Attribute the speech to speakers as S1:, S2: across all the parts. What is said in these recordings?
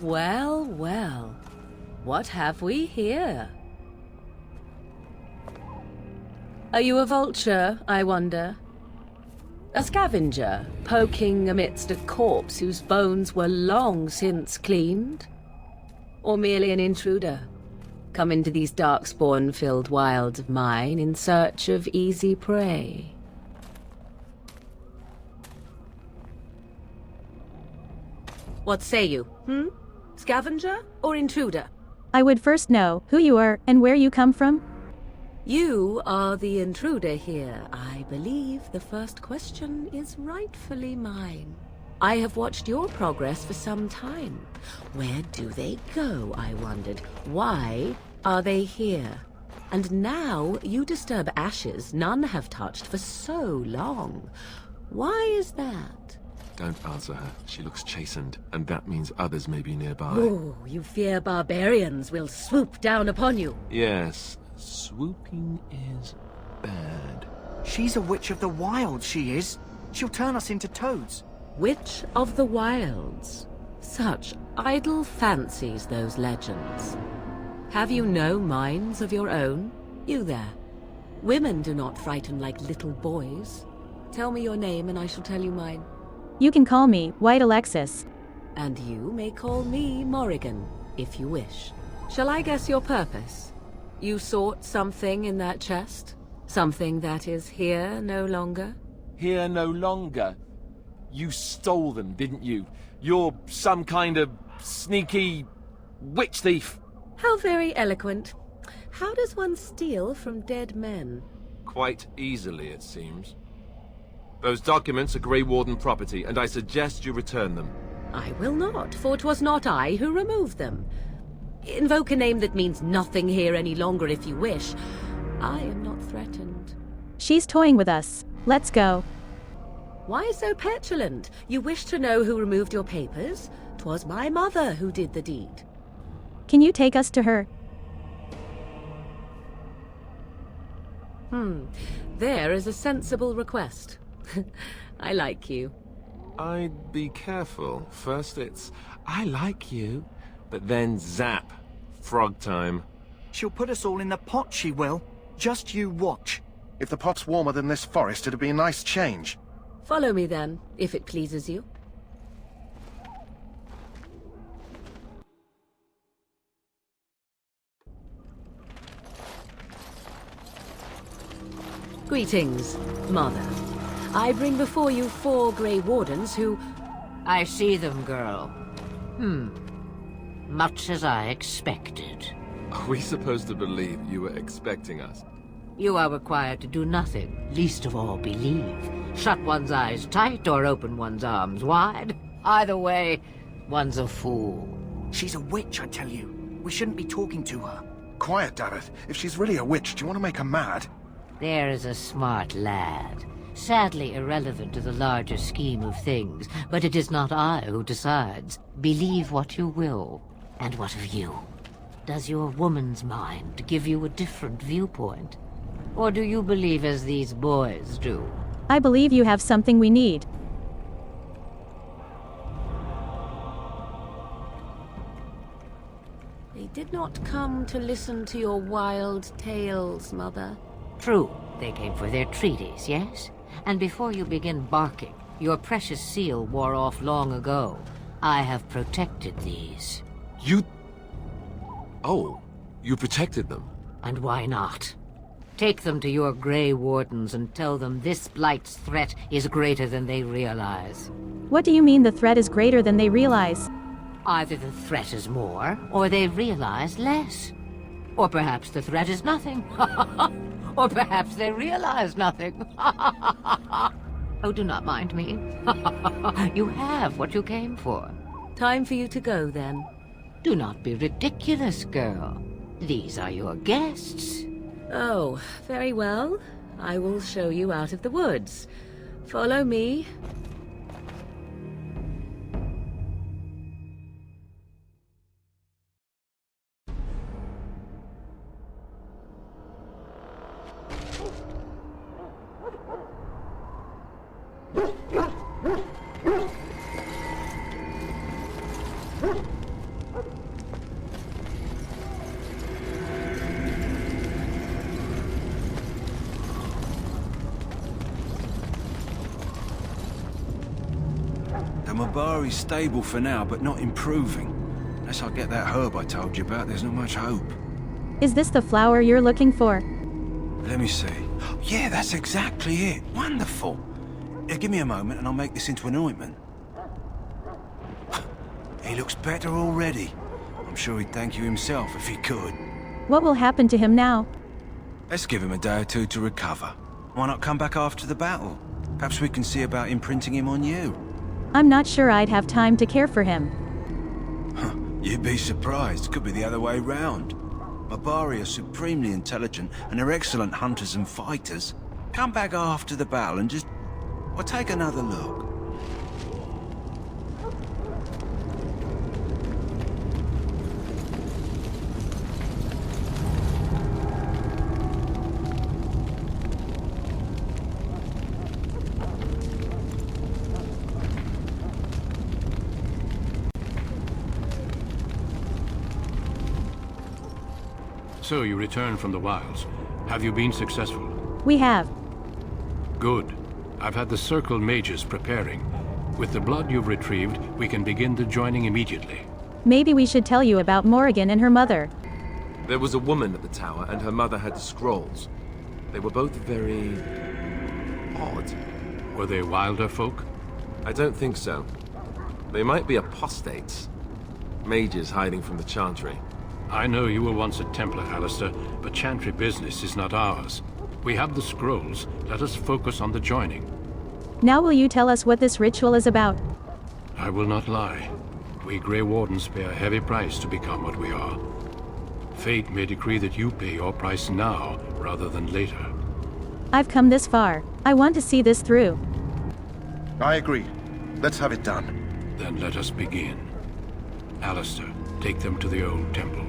S1: Well, well. What have we here? Are you a vulture, I wonder? A scavenger, poking amidst a corpse whose bones were long since cleaned? Or merely an intruder, come into these darkspawn-filled wilds of mine in search of easy prey? What say you, Scavenger or intruder?
S2: I would first know who you are and where you come from.
S1: You are the intruder here. I believe the first question is rightfully mine. I have watched your progress for some time. Where do they go, I wondered? Why are they here? And now you disturb ashes none have touched for so long. Why is that?
S3: Don't answer her. She looks chastened, and that means others may be nearby.
S1: Oh, you fear barbarians will swoop down upon you.
S3: Yes, swooping is bad.
S4: She's a witch of the wild, she is. She'll turn us into toads.
S1: Witch of the Wilds. Such idle fancies, those legends. Have you no minds of your own? You there. Women do not frighten like little boys. Tell me your name and I shall tell you mine.
S2: You can call me White Alexis.
S1: And you may call me Morrigan, if you wish. Shall I guess your purpose? You sought something in that chest? Something that is here no longer?
S3: Here no longer? You stole them, didn't you? You're some kind of sneaky witch thief.
S1: How very eloquent. How does one steal from dead men?
S3: Quite easily, it seems. Those documents are Grey Warden property, and I suggest you return them.
S1: I will not, for 'twas not I who removed them. Invoke a name that means nothing here any longer if you wish. I am not threatened.
S2: She's toying with us. Let's go.
S1: Why so petulant? You wish to know who removed your papers? 'Twas my mother who did the deed.
S2: Can you take us to her?
S1: There is a sensible request. I like you.
S3: I'd be careful. First it's, I like you, but then zap. Frog time.
S4: She'll put us all in the pot, she will. Just you watch.
S5: If the pot's warmer than this forest, it'd be a nice change.
S1: Follow me then, if it pleases you. Greetings, Mother. I bring before you 4 Grey Wardens who...
S6: I see them, girl. Much as I expected.
S3: Are we supposed to believe you were expecting us?
S6: You are required to do nothing, least of all believe. Shut one's eyes tight or open one's arms wide. Either way, one's a fool.
S4: She's a witch, I tell you. We shouldn't be talking to her.
S5: Quiet, Dareth. If she's really a witch, do you want to make her mad?
S6: There is a smart lad. Sadly irrelevant to the larger scheme of things, but it is not I who decides. Believe what you will. And what of you? Does your woman's mind give you a different viewpoint? Or do you believe as these boys do?
S2: I believe you have something we need.
S1: They did not come to listen to your wild tales, Mother.
S6: True, they came for their treaties, yes? And before you begin barking, your precious seal wore off long ago. I have protected these.
S3: You... Oh, you protected them?
S6: And why not? Take them to your Grey Wardens and tell them this Blight's threat is greater than they realize.
S2: What do you mean the threat is greater than they realize?
S6: Either the threat is more, or they realize less. Or perhaps the threat is nothing. Or perhaps they realize nothing. Oh, do not mind me. You have what you came for.
S1: Time for you to go, then.
S6: Do not be ridiculous, girl. These are your guests.
S1: Oh, very well. I will show you out of the woods. Follow me.
S7: Mabari's stable for now, but not improving. Unless I get that herb I told you about, there's not much hope.
S2: Is this the flower you're looking for?
S7: Let me see. Yeah, that's exactly it. Wonderful. Give me a moment and I'll make this into an ointment. He looks better already. I'm sure he'd thank you himself if he could.
S2: What will happen to him now?
S7: Let's give him a day or two to recover. Why not come back after the battle? Perhaps we can see about imprinting him on you.
S2: I'm not sure I'd have time to care for him.
S7: You'd be surprised. Could be the other way round. Mabari are supremely intelligent and they're excellent hunters and fighters. Come back after the battle and just... well, take another look.
S8: So you returned from the wilds. Have you been successful?
S2: We have.
S8: Good. I've had the Circle mages preparing. With the blood you've retrieved, we can begin the joining immediately.
S2: Maybe we should tell you about Morrigan and her mother.
S3: There was a woman at the tower, and her mother had the scrolls. They were both very... odd.
S8: Were they wilder folk?
S3: I don't think so. They might be apostates. Mages hiding from the Chantry.
S8: I know you were once a Templar, Alistair, but Chantry business is not ours. We have the scrolls. Let us focus on the joining.
S2: Now will you tell us what this ritual is about?
S8: I will not lie. We Grey Wardens pay a heavy price to become what we are. Fate may decree that you pay your price now, rather than later.
S2: I've come this far. I want to see this through.
S5: I agree. Let's have it done.
S8: Then let us begin. Alistair, take them to the old temple.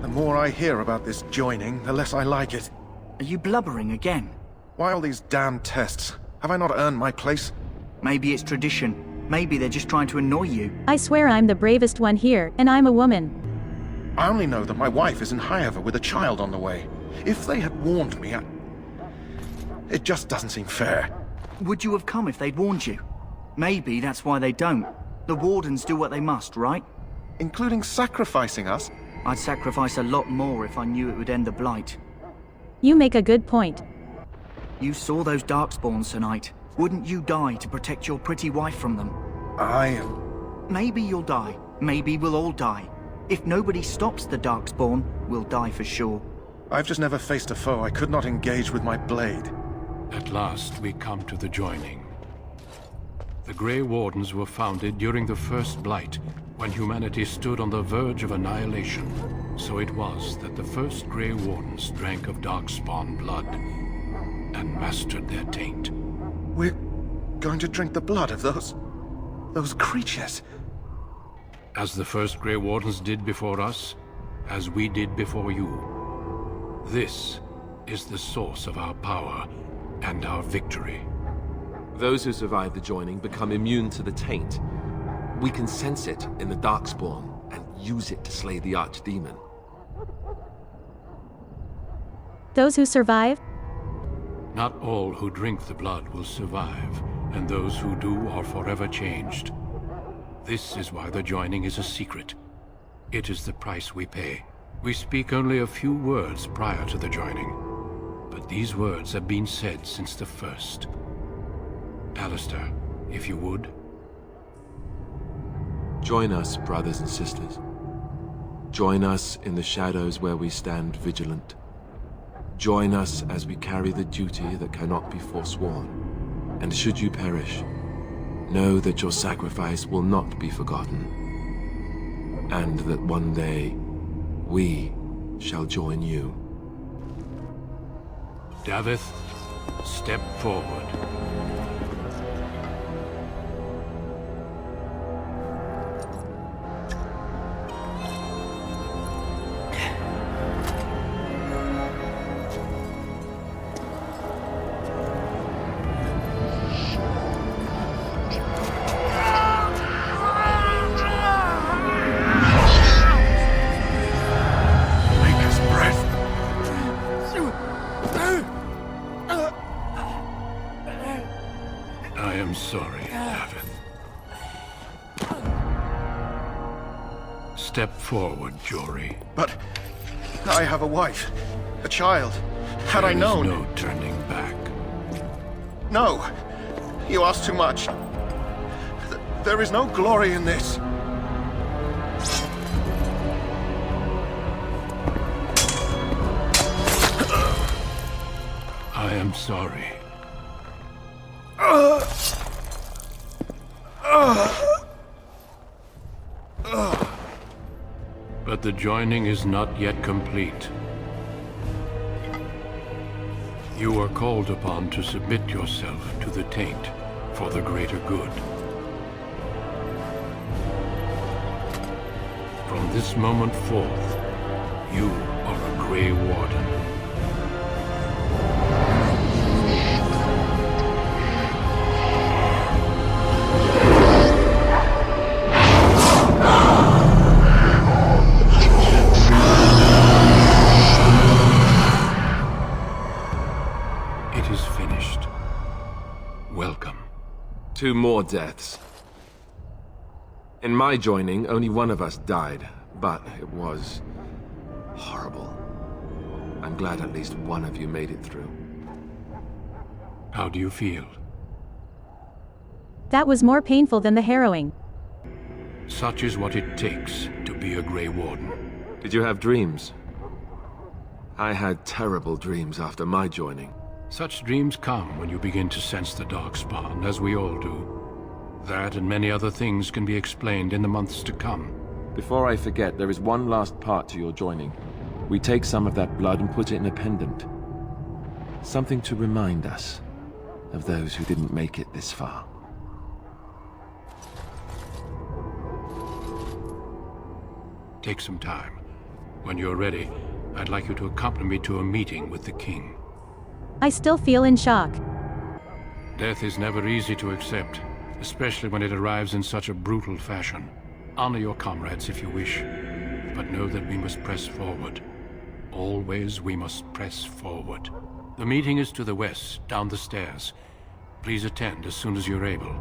S5: The more I hear about this joining, the less I like it.
S4: Are you blubbering again?
S5: Why all these damn tests? Have I not earned my place?
S4: Maybe it's tradition. Maybe they're just trying to annoy you.
S2: I swear I'm the bravest one here, and I'm a woman.
S5: I only know that my wife is in Highover with a child on the way. If they had warned me, it just doesn't seem fair.
S4: Would you have come if they'd warned you? Maybe that's why they don't. The Wardens do what they must, right?
S5: Including sacrificing us?
S4: I'd sacrifice a lot more if I knew it would end the Blight.
S2: You make a good point.
S4: You saw those Darkspawns tonight. Wouldn't you die to protect your pretty wife from them? Maybe you'll die. Maybe we'll all die. If nobody stops the Darkspawn, we'll die for sure.
S5: I've just never faced a foe I could not engage with my blade.
S8: At last, we come to the joining. The Grey Wardens were founded during the First Blight, when humanity stood on the verge of annihilation. So it was that the first Grey Wardens drank of Darkspawn blood and mastered their taint.
S5: We're going to drink the blood of those creatures.
S8: As the first Grey Wardens did before us, as we did before you. This is the source of our power and our victory.
S3: Those who survive the joining become immune to the taint. We can sense it in the Darkspawn and use it to slay the Archdemon.
S2: Those who survive?
S8: Not all who drink the blood will survive, and those who do are forever changed. This is why the joining is a secret. It is the price we pay. We speak only a few words prior to the joining, but these words have been said since the first. Alistair, if you would.
S3: Join us, brothers and sisters. Join us in the shadows where we stand vigilant. Join us as we carry the duty that cannot be forsworn. And should you perish, know that your sacrifice will not be forgotten, and that one day we shall join you.
S8: Davith, step forward. Step forward, Jory.
S5: But I have a wife, a child. Had I known...
S8: There is no turning back.
S5: No! You ask too much. There is no glory in this.
S8: I am sorry. But the joining is not yet complete. You are called upon to submit yourself to the taint for the greater good. From this moment forth, you are a Grey Warden. It is finished. Welcome.
S3: 2 more deaths. In my joining, only one of us died, but it was horrible. I'm glad at least one of you made it through.
S8: How do you feel?
S2: That was more painful than the harrowing.
S8: Such is what it takes to be a Grey Warden.
S3: Did you have dreams? I had terrible dreams after my joining.
S8: Such dreams come when you begin to sense the Darkspawn, as we all do. That and many other things can be explained in the months to come.
S3: Before I forget, there is one last part to your joining. We take some of that blood and put it in a pendant. Something to remind us of those who didn't make it this far.
S8: Take some time. When you're ready, I'd like you to accompany me to a meeting with the king.
S2: I still feel in shock.
S8: Death is never easy to accept, especially when it arrives in such a brutal fashion. Honor your comrades if you wish, but know that we must press forward. Always we must press forward. The meeting is to the west, down the stairs. Please attend as soon as you're able.